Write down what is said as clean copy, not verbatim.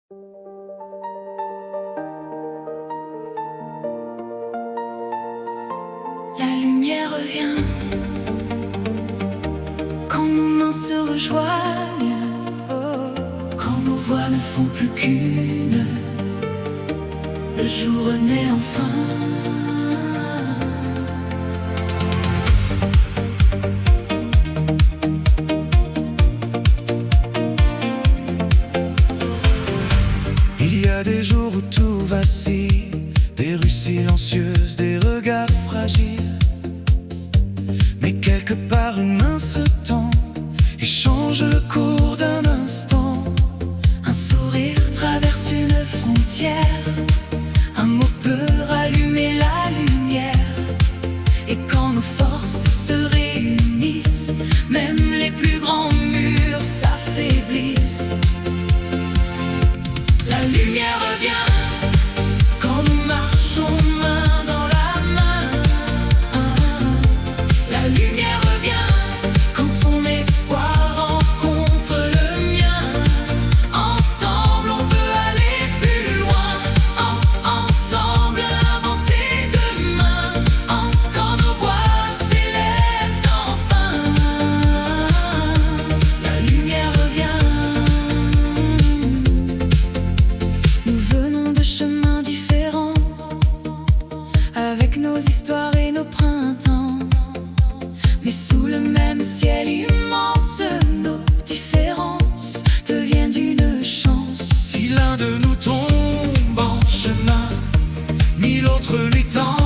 La lumière revient quand nos mains se rejoignent, quand nos voix ne font plus qu'une. Le jour renaît enfin. Il y a des jours où tout vacille, des rues silencieuses, des regards fragiles. Mais quelque part une main se tend et change le cours d'un instant. Un sourire traverse une frontière, un mot peut rallumer la lumière. Et quand nos forces se réunissent, même les plus grands murs s'affaiblissent. La lumière revient quand nous marchons main dans la main. La lumière revient quand ton espoir rencontre le mien. Ensemble on peut aller plus loin, ensemble inventer demain. Quand nos voix s'élèvent enfin, la lumière revient. Nous venons de chemins différents, avec nos histoires et nos printemps. Mais sous le même ciel immense, nos différences deviennent une chance. Si l'un de nous tombe en chemin, 1000 autres lui tendent